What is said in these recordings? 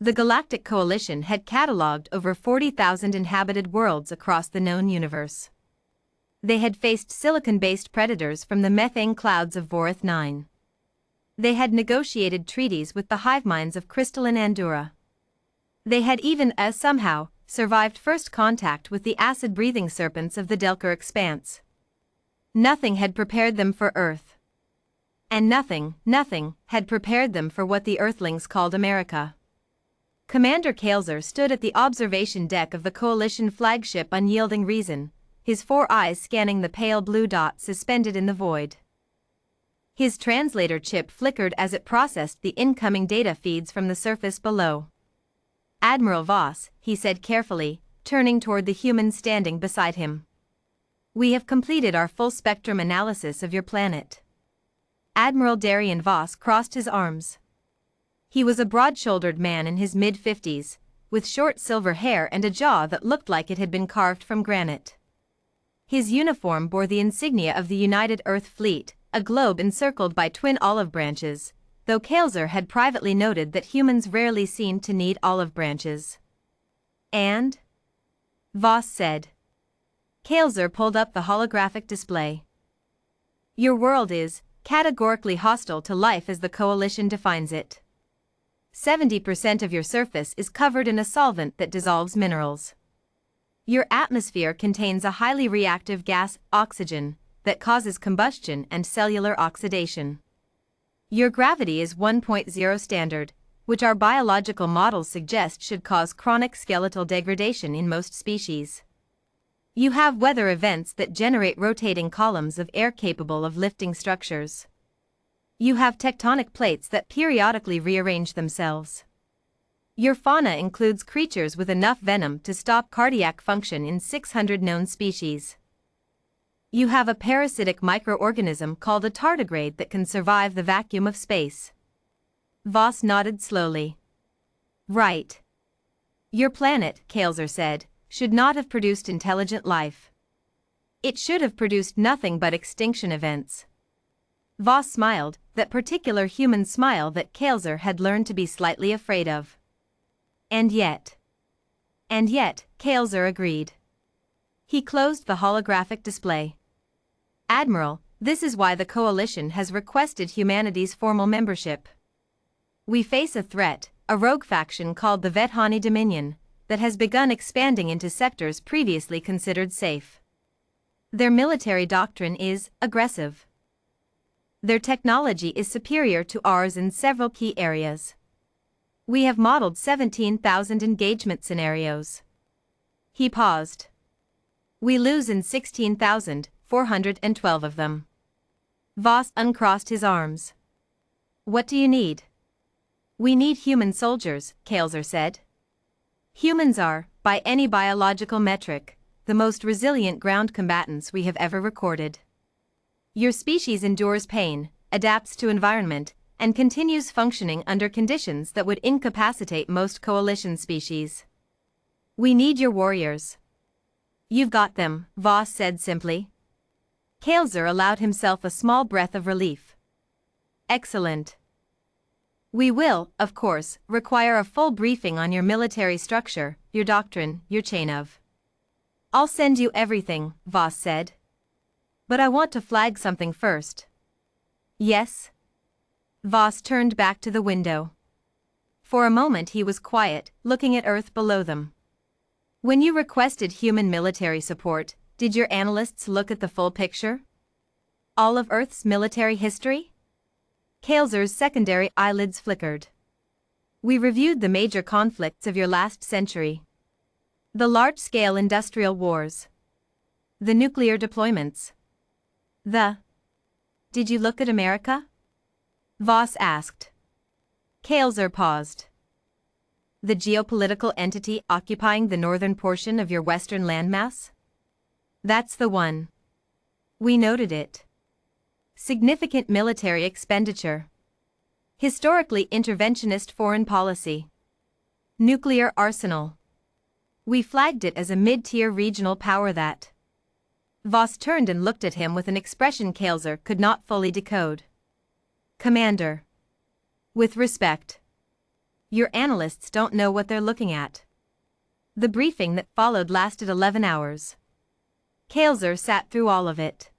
The Galactic Coalition had catalogued over 40,000 inhabited worlds across the known universe. They had faced silicon-based predators from the methane clouds of Vorith 9. They had negotiated treaties with the hive minds of crystalline Andura. They had even, somehow, survived first contact with the acid-breathing serpents of the Delker Expanse. Nothing had prepared them for Earth. And nothing had prepared them for what the Earthlings called America. Commander Kaelzer stood at the observation deck of the Coalition flagship Unyielding Reason, his 4 eyes scanning the pale blue dot suspended in the void. His translator chip flickered as it processed the incoming data feeds from the surface below. "Admiral Voss," he said carefully, turning toward the human standing beside him. "We have completed our full-spectrum analysis of your planet." Admiral Darian Voss crossed his arms. He was a broad-shouldered man in his mid-50s, with short silver hair and a jaw that looked like it had been carved from granite. His uniform bore the insignia of the United Earth Fleet, a globe encircled by twin olive branches, though Kaelzer had privately noted that humans rarely seemed to need olive branches. "And?" Voss said. Kaelzer pulled up the holographic display. "Your world is categorically hostile to life as the Coalition defines it. 70% of your surface is covered in a solvent that dissolves minerals. Your atmosphere contains a highly reactive gas, oxygen, that causes combustion and cellular oxidation. Your gravity is 1.0 standard, which our biological models suggest should cause chronic skeletal degradation in most species. You have weather events that generate rotating columns of air capable of lifting structures. You have tectonic plates that periodically rearrange themselves. Your fauna includes creatures with enough venom to stop cardiac function in 600 known species. You have a parasitic microorganism called a tardigrade that can survive the vacuum of space." Voss nodded slowly. "Right. Your planet," Kaelzer said, "should not have produced intelligent life. It should have produced nothing but extinction events." Voss smiled, that particular human smile that Kaelzer had learned to be slightly afraid of. And yet, Kaelzer agreed. He closed the holographic display. "Admiral, this is why the Coalition has requested humanity's formal membership. We face a threat, a rogue faction called the Vethani Dominion, that has begun expanding into sectors previously considered safe. Their military doctrine is aggressive. Their technology is superior to ours in several key areas. We have modeled 17,000 engagement scenarios." He paused. "We lose in 16,412 of them." Voss uncrossed his arms. "What do you need?" "We need human soldiers," Kaelzer said. "Humans are, by any biological metric, the most resilient ground combatants we have ever recorded. Your species endures pain, adapts to environment, and continues functioning under conditions that would incapacitate most Coalition species. We need your warriors." "You've got them," Voss said simply. Kaelzer allowed himself a small breath of relief. "Excellent. We will, of course, require a full briefing on your military structure, your doctrine, your chain of—" "I'll send you everything," Voss said. "But I want to flag something first." "Yes?" Voss turned back to the window. For a moment he was quiet, looking at Earth below them. "When you requested human military support, did your analysts look at the full picture? All of Earth's military history?" Kaelzer's secondary eyelids flickered. "We reviewed the major conflicts of your last century. The large-scale industrial wars. The nuclear deployments. Did you look at America?" Voss asked. Kaelzer paused. "The geopolitical entity occupying the northern portion of your western landmass? That's the one. We noted it. Significant military expenditure. Historically interventionist foreign policy. Nuclear arsenal. We flagged it as a mid-tier regional power that—" Voss turned and looked at him with an expression Kaelzer could not fully decode. "Commander. With respect. Your analysts don't know what they're looking at. The briefing that followed lasted 11 hours. Kaelzer sat through all of it.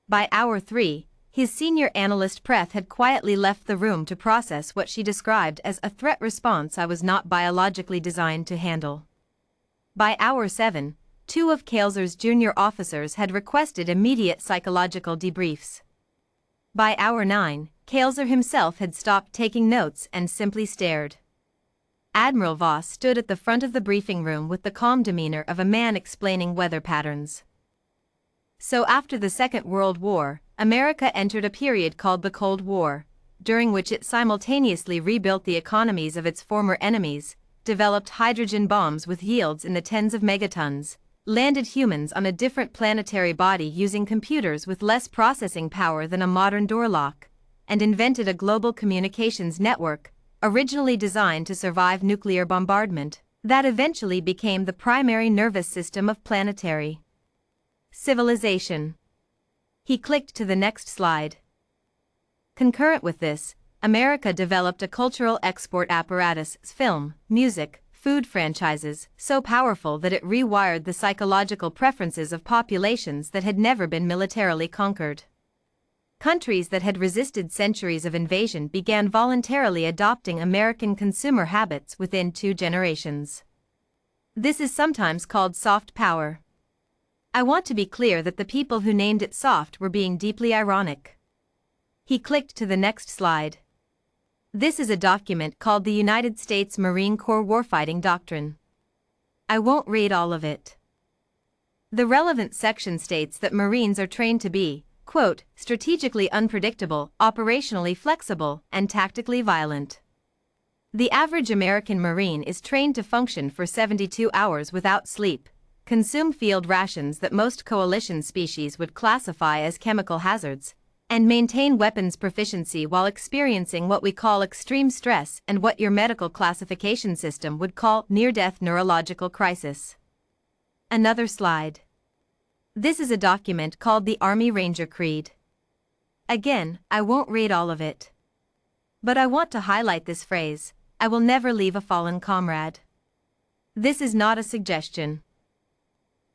By hour 3, his senior analyst Preth had quietly left the room to process what she described as a threat response I was not biologically designed to handle. By hour 7, 2 of Kaelzer's junior officers had requested immediate psychological debriefs. By hour 9, Kaelzer himself had stopped taking notes and simply stared. Admiral Voss stood at the front of the briefing room with the calm demeanor of a man explaining weather patterns. So after the Second World War, America entered a period called the Cold War, during which it simultaneously rebuilt the economies of its former enemies, developed hydrogen bombs with yields in the tens of megatons, landed humans on a different planetary body using computers with less processing power than a modern door lock, and invented a global communications network, originally designed to survive nuclear bombardment, that eventually became the primary nervous system of planetary civilization. He clicked to the next slide. Concurrent with this, America developed a cultural export apparatus, film, music, food franchises, so powerful that it rewired the psychological preferences of populations that had never been militarily conquered. Countries that had resisted centuries of invasion began voluntarily adopting American consumer habits within 2 generations. This is sometimes called soft power. I want to be clear that the people who named it soft were being deeply ironic. He clicked to the next slide. This is a document called the United States Marine Corps Warfighting Doctrine. I won't read all of it. The relevant section states that Marines are trained to be, quote, strategically unpredictable, operationally flexible, and tactically violent. The average American Marine is trained to function for 72 hours without sleep, consume field rations that most coalition species would classify as chemical hazards, and maintain weapons proficiency while experiencing what we call extreme stress and what your medical classification system would call near-death neurological crisis. Another slide. This is a document called the Army Ranger Creed. Again, I won't read all of it. But I want to highlight this phrase: I will never leave a fallen comrade. This is not a suggestion.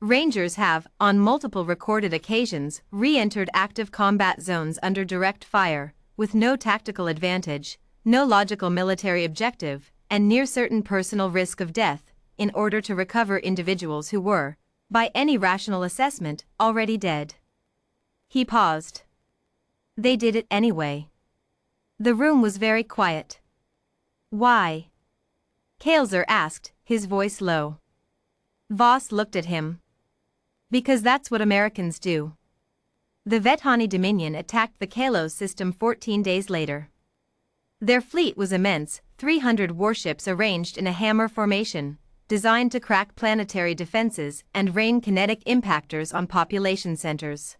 Rangers have, on multiple recorded occasions, re-entered active combat zones under direct fire, with no tactical advantage, no logical military objective, and near certain personal risk of death, in order to recover individuals who were, by any rational assessment, already dead. He paused. They did it anyway. The room was very quiet. Why? Kaelzer asked, his voice low. Voss looked at him. Because that's what Americans do. The Vethani Dominion attacked the Kalos system 14 days later. Their fleet was immense, 300 warships arranged in a hammer formation, designed to crack planetary defenses and rain kinetic impactors on population centers.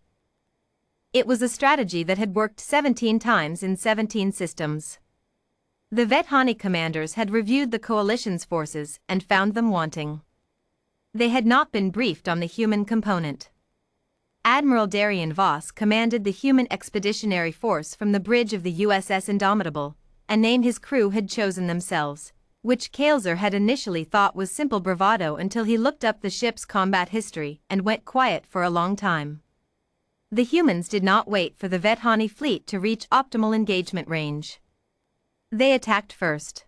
It was a strategy that had worked 17 times in 17 systems. The Vethani commanders had reviewed the coalition's forces and found them wanting. They had not been briefed on the human component. Admiral Darian Voss commanded the human expeditionary force from the bridge of the USS Indomitable, a name his crew had chosen themselves, which Kaelzer had initially thought was simple bravado until he looked up the ship's combat history and went quiet for a long time. The humans did not wait for the Vethani fleet to reach optimal engagement range. They attacked first.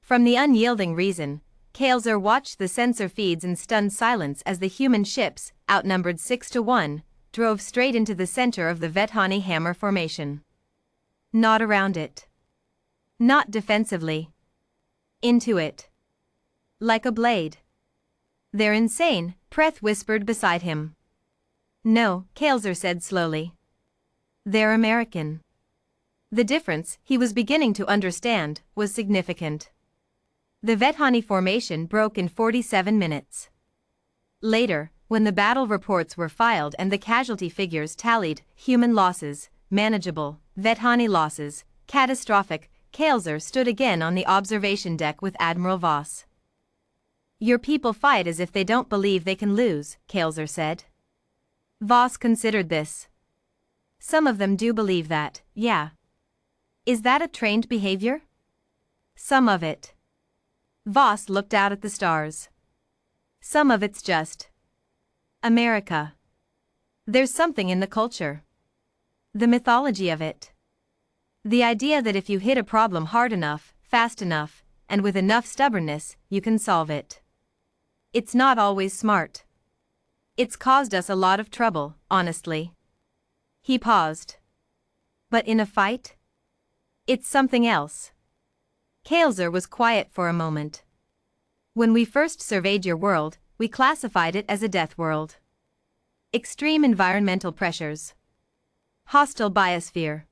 From the unyielding reason, Kaelzer watched the sensor feeds in stunned silence as the human ships, outnumbered 6-1, drove straight into the center of the Vethani hammer formation. Not around it. Not defensively. Into it. Like a blade. They're insane, Preth whispered beside him. No, Kaelzer said slowly. They're American. The difference, he was beginning to understand, was significant. The Vethani formation broke in 47 minutes. Later, when the battle reports were filed and the casualty figures tallied, human losses, manageable, Vethani losses, catastrophic, Kaelzer stood again on the observation deck with Admiral Voss. Your people fight as if they don't believe they can lose, Kaelzer said. Voss considered this. Some of them do believe that, yeah. Is that a trained behavior? Some of it. Voss looked out at the stars. Some of it's just America. There's something in the culture. The mythology of it. The idea that if you hit a problem hard enough, fast enough, and with enough stubbornness, you can solve it. It's not always smart. It's caused us a lot of trouble, honestly. He paused. But in a fight? It's something else. Kaelzer was quiet for a moment. When we first surveyed your world, we classified it as a death world. Extreme environmental pressures. Hostile biosphere.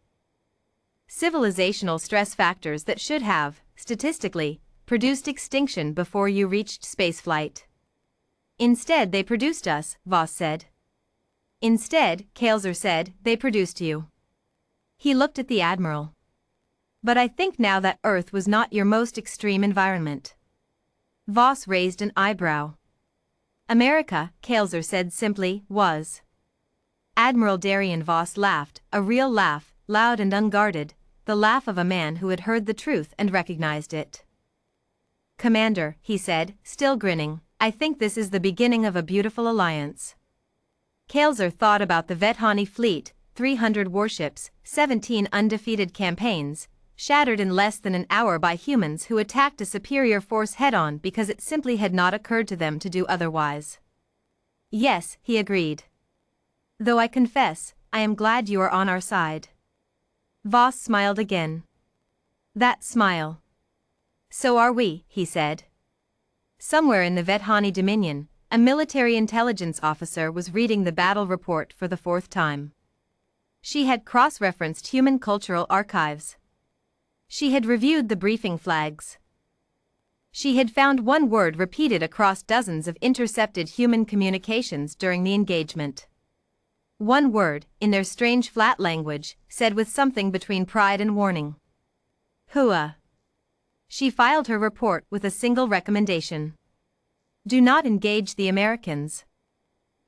Civilizational stress factors that should have, statistically, produced extinction before you reached spaceflight. Instead they produced us, Voss said. Instead, Kaelzer said, they produced you. He looked at the Admiral. But I think now that Earth was not your most extreme environment. Voss raised an eyebrow. America, Kaelzer said simply, was. Admiral Darien Voss laughed, a real laugh, loud and unguarded, the laugh of a man who had heard the truth and recognized it. Commander, he said, still grinning, I think this is the beginning of a beautiful alliance. Kaelzer thought about the Vethani fleet, 300 warships, 17 undefeated campaigns, shattered in less than an hour by humans who attacked a superior force head-on because it simply had not occurred to them to do otherwise. Yes, he agreed. Though I confess, I am glad you are on our side. Voss smiled again. That smile. So are we, he said. Somewhere in the Vethani Dominion, a military intelligence officer was reading the battle report for the 4th time. She had cross-referenced human cultural archives. She had reviewed the briefing flags. She had found one word repeated across dozens of intercepted human communications during the engagement. One word, in their strange flat language, said with something between pride and warning. Hua. She filed her report with a single recommendation. Do not engage the Americans.